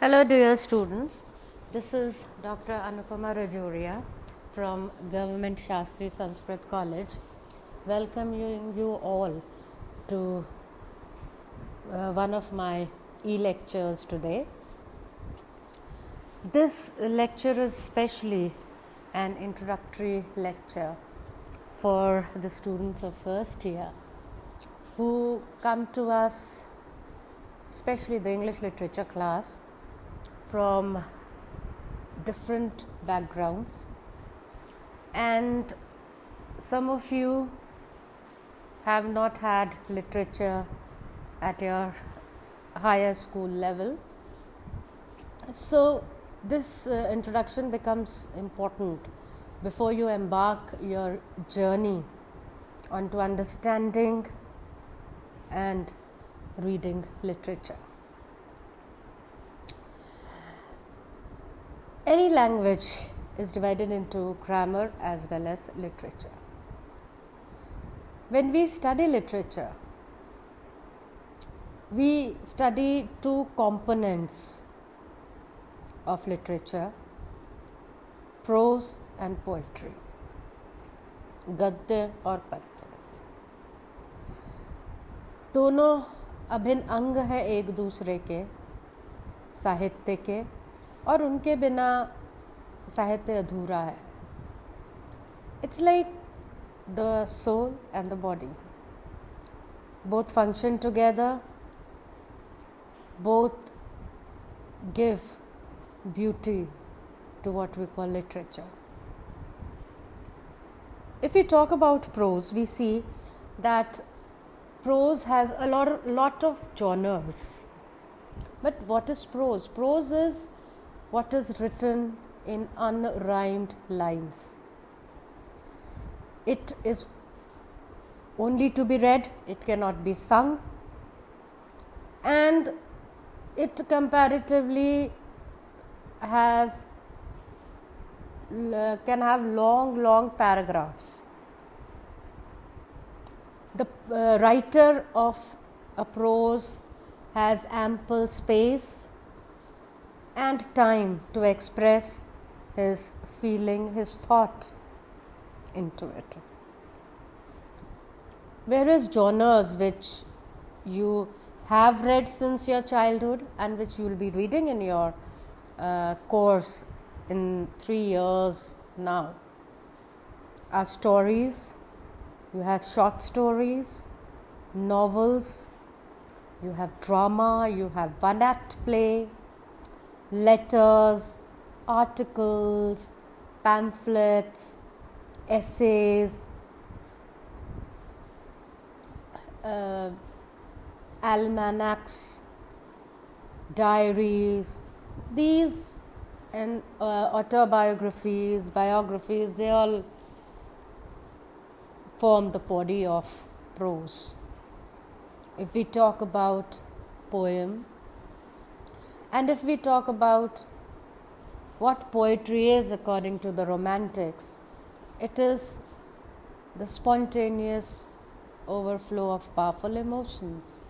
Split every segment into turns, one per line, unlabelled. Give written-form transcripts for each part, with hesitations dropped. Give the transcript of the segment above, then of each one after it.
Hello dear students, this is Dr. Anupama Rajoria from Government Shastri Sanskrit College, welcoming you all to one of my e-lectures today. This lecture is specially an introductory lecture for the students of first year who come to us, especially the English literature class, from different backgrounds, and some of you have not had literature at your higher school level. So this introduction becomes important before you embark your journey onto understanding and reading literature. Any language is divided into grammar as well as literature. When we study literature, we study two components of literature: prose and poetry, गद्य और पद्य. दोनों अभिन्न अंग है एक दूसरे के साहित्य के, और उनके बिना साहित्य अधूरा है. It's like the soul and the body. Both function together, both give beauty to what we call literature. If we talk about prose, we see that prose has a lot of genres. But what is prose? Prose is what is written in unrhymed lines. It is only to be read, it cannot be sung, and it comparatively can have long paragraphs. The writer of a prose has ample space and time to express his feeling, his thought into it. Whereas genres which you have read since your childhood and which you will be reading in your course in 3 years now are stories. You have short stories, novels, you have drama, you have one-act play, letters, articles, pamphlets, essays, almanacs, diaries. These and autobiographies, biographies, they all form the body of prose. If we talk about poem, and if we talk about what poetry is according to the Romantics, it is the spontaneous overflow of powerful emotions.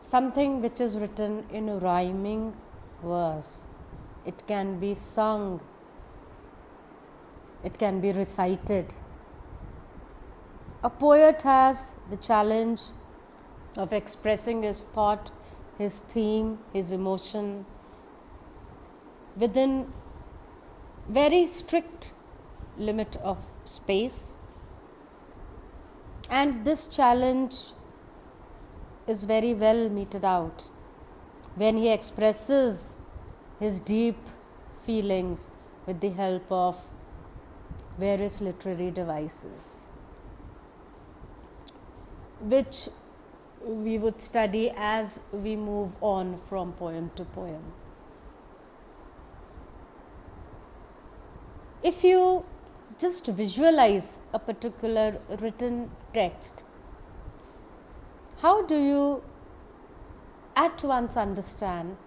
Something which is written in rhyming verse. It can be sung, it can be recited. A poet has the challenge of expressing his thought, his theme, his emotion within very strict limit of space, and this challenge is very well meted out when he expresses his deep feelings with the help of various literary devices, which we would study as we move on from poem to poem. If you just visualize a particular written text, how do you at once understand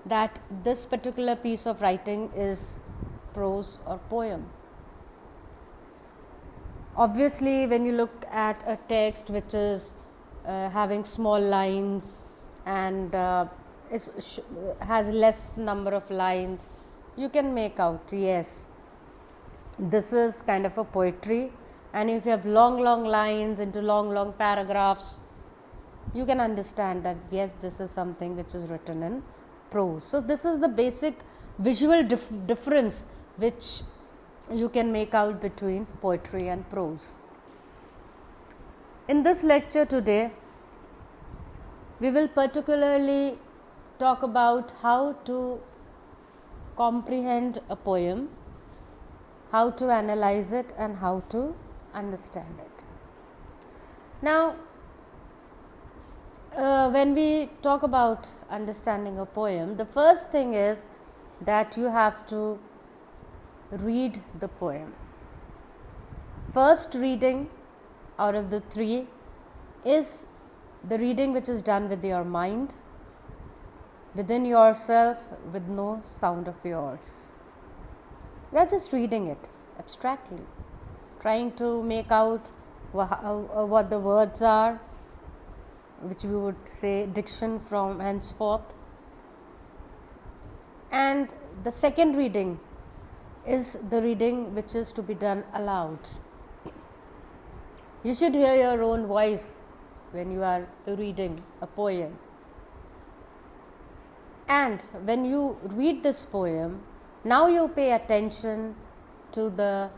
that this particular piece of writing is prose or poem? Obviously, when you look at a text which is having small lines, and has less number of lines, you can make out, yes, this is kind of a poetry. And if you have long lines into long paragraphs, you can understand that yes, this is something which is written in prose. So this is the basic visual difference which you can make out between poetry and prose. In this lecture today, we will particularly talk about how to comprehend a poem, how to analyze it, and how to understand it. Now, when we talk about understanding a poem, the first thing is that you have to read the poem. First reading out of the three is the reading which is done with your mind, within yourself, with no sound of yours. You are just reading it abstractly, trying to make out what the words are, which we would say diction from henceforth. And the second reading is the reading which is to be done aloud. You should hear your own voice when you are reading a poem. And when you read this poem, now you pay attention to the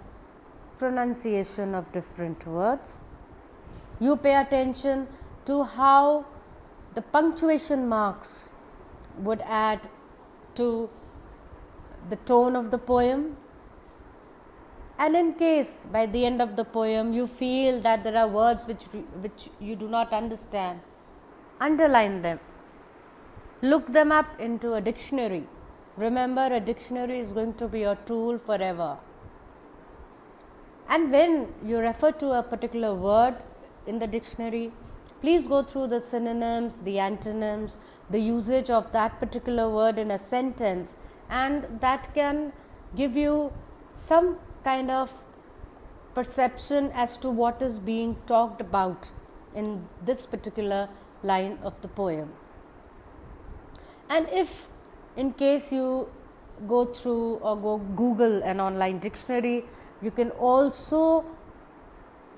pronunciation of different words. You pay attention to how the punctuation marks would add to the tone of the poem. And in case by the end of the poem you feel that there are words which you do not understand, underline them. Look them up into a dictionary. Remember, a dictionary is going to be your tool forever. And when you refer to a particular word in the dictionary, please go through the synonyms, the antonyms, the usage of that particular word in a sentence, and that can give you some kind of perception as to what is being talked about in this particular line of the poem. And if in case you go through or go Google an online dictionary, you can also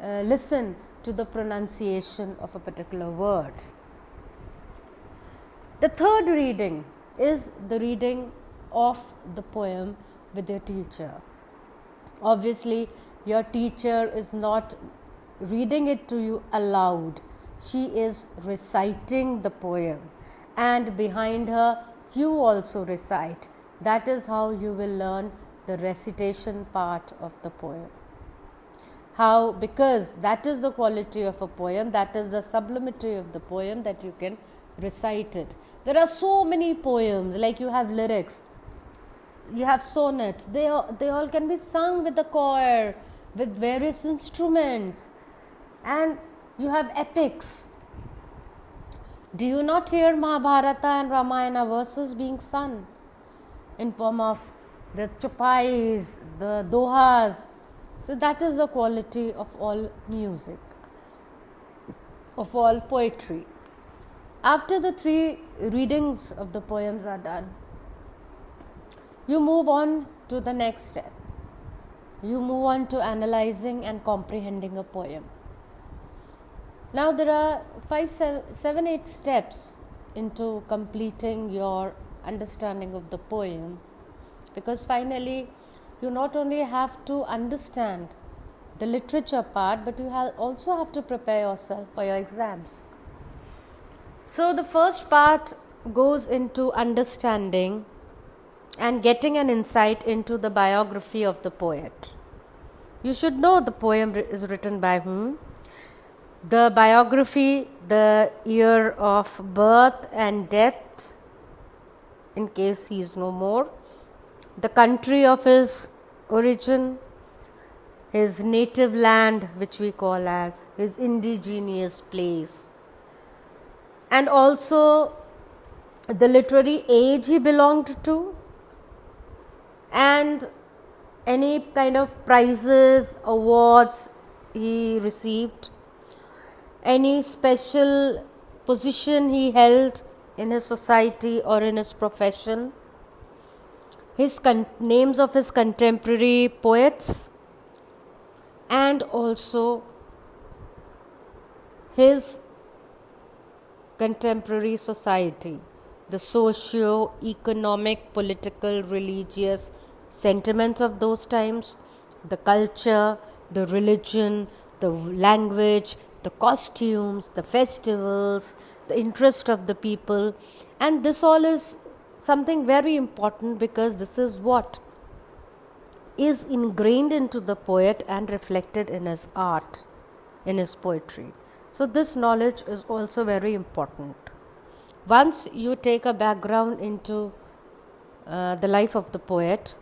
listen to the pronunciation of a particular word. The third reading is the reading of the poem with your teacher. Obviously, your teacher is not reading it to you aloud. She is reciting the poem, and behind her you also recite. That is how you will learn the recitation part of the poem. How? Because that is the quality of a poem, that is the sublimity of the poem, that you can recite it. There are so many poems, like you have lyrics, you have sonnets, they all can be sung with the choir, with various instruments, and you have epics. Do you not hear Mahabharata and Ramayana verses being sung in form of the chopais, the dohas? So that is the quality of all music, of all poetry. After the three readings of the poems are done, you move on to the next step. You move on to analyzing and comprehending a poem. Now there are 8 steps into completing your understanding of the poem, because finally you not only have to understand the literature part, but you also have to prepare yourself for your exams. So the first part goes into understanding and getting an insight into the biography of the poet. You should know the poem is written by whom, the biography, the year of birth and death, in case he is no more, the country of his origin, his native land, which we call as his indigenous place, and also the literary age he belonged to, and any kind of prizes, awards he received, any special position he held in his society or in his profession, his names of his contemporary poets, and also his contemporary society, the socio-economic, political, religious sentiments of those times, the culture, the religion, the language, the costumes, the festivals, the interest of the people. And this all is something very important, because this is what is ingrained into the poet and reflected in his art, in his poetry. So this knowledge is also very important. Once you take a background into the life of the poet,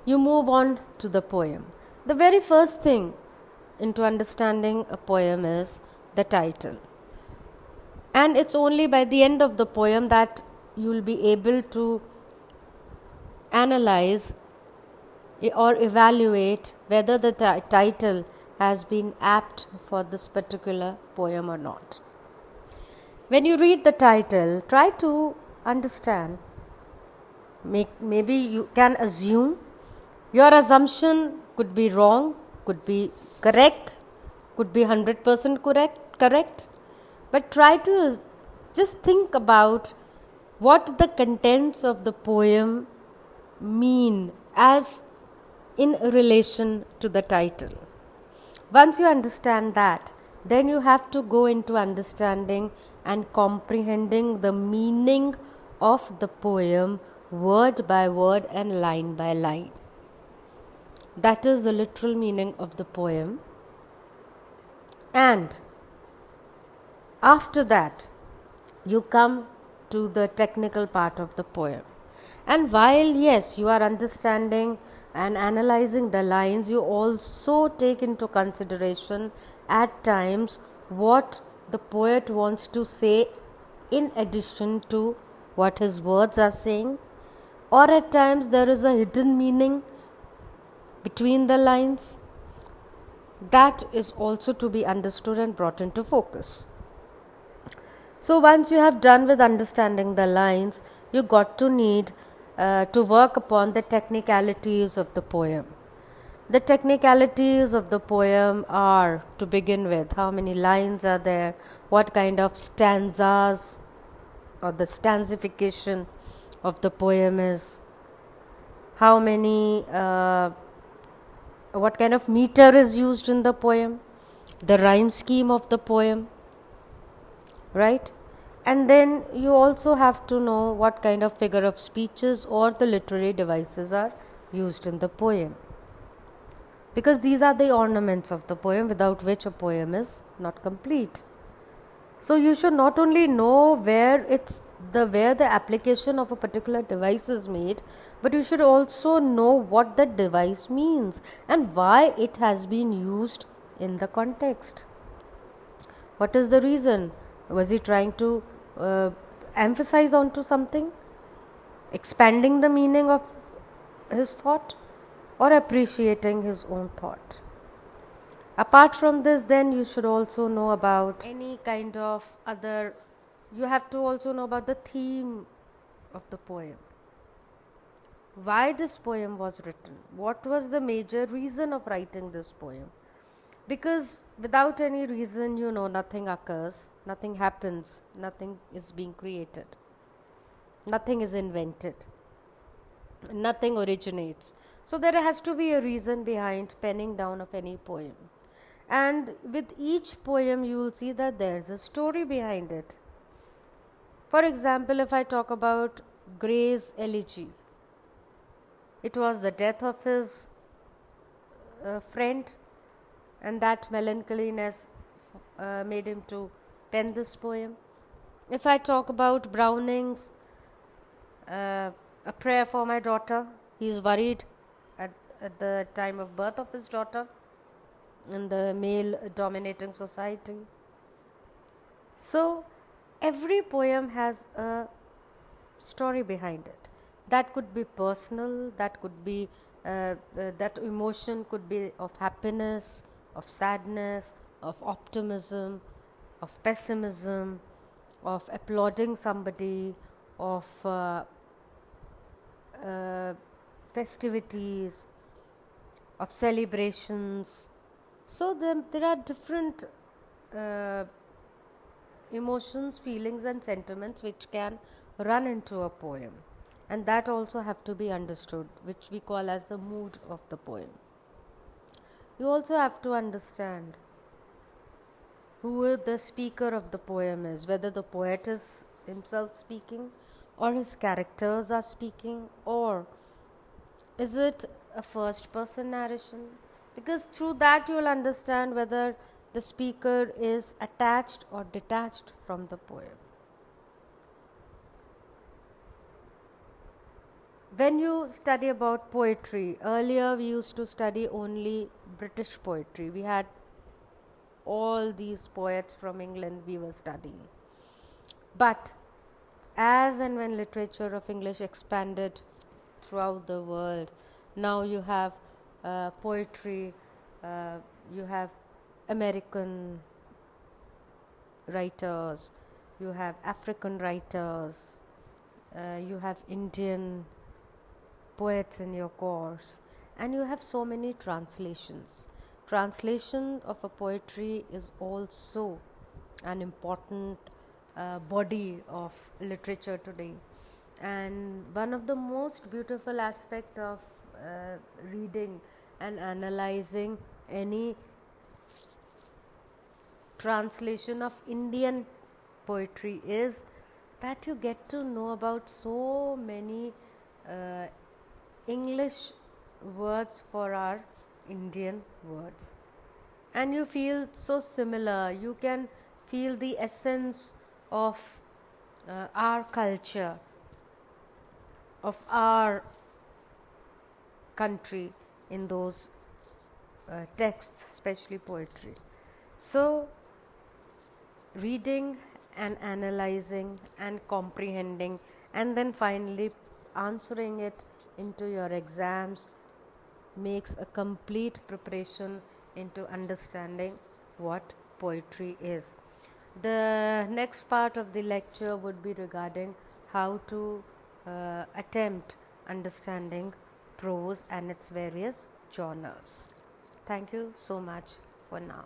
you move on to the poem. The very first thing into understanding a poem is the title. And it's only by the end of the poem that you will be able to analyze or evaluate whether the title has been apt for this particular poem or not. When you read the title, try to understand. Maybe you can assume. Your assumption could be wrong, could be correct, could be 100% correct. But try to just think about what the contents of the poem mean as in relation to the title. Once you understand that, then you have to go into understanding and comprehending the meaning of the poem word by word and line by line. That is the literal meaning of the poem. And after that, you come to the technical part of the poem. And while, yes, you are understanding and analyzing the lines, you also take into consideration at times what the poet wants to say in addition to what his words are saying, or at times there is a hidden meaning between the lines. That is also to be understood and brought into focus. So once you have done with understanding the lines, you got to need to work upon the technicalities of the poem. The technicalities of the poem are, to begin with, how many lines are there, what kind of stanzas or the stanzification of the poem is, how many, what kind of meter is used in the poem, the rhyme scheme of the poem, right? And then you also have to know what kind of figure of speeches or the literary devices are used in the poem, because these are the ornaments of the poem without which a poem is not complete. So you should not only know where the application of a particular device is made, but you should also know what that device means and why it has been used in the context. What is the reason? Was he trying to emphasize onto something, expanding the meaning of his thought, or appreciating his own thought? Apart from this, then you should also know about any kind of other, you have to also know about the theme of the poem. Why this poem was written? What was the major reason of writing this poem? Because without any reason, nothing occurs, nothing happens, nothing is being created, nothing is invented, nothing originates. So there has to be a reason behind penning down of any poem. And with each poem, you will see that there's a story behind it. For example, if I talk about Gray's Elegy, it was the death of his friend, and that melancholiness made him to pen this poem. If I talk about Browning's A Prayer for My Daughter, he is worried at the time of birth of his daughter in the male dominating society. So every poem has a story behind it. That could be personal, that could be that emotion could be of happiness, of sadness, of optimism, of pessimism, of applauding somebody, of festivities, of celebrations. So there are different emotions, feelings and sentiments which can run into a poem, and that also have to be understood, which we call as the mood of the poem. You also have to understand who the speaker of the poem is, whether the poet is himself speaking or his characters are speaking, or is it a first person narration, because through that you will understand whether the speaker is attached or detached from the poem. When you study about poetry, earlier we used to study only British poetry. We had all these poets from England we were studying. But as and when literature of English expanded throughout the world, now you have poetry, you have American writers, you have African writers, you have Indian poets in your course, and you have so many translations. Translation of a poetry is also an important body of literature today, and one of the most beautiful aspect of reading and analyzing any translation of Indian poetry is that you get to know about so many English words for our Indian words, and you feel so similar. You can feel the essence of our culture, of our country in those texts, especially poetry. So reading and analyzing and comprehending, and then finally answering it into your exams makes a complete preparation into understanding what poetry is. The next part of the lecture would be regarding how to attempt understanding prose and its various genres. Thank you so much for now.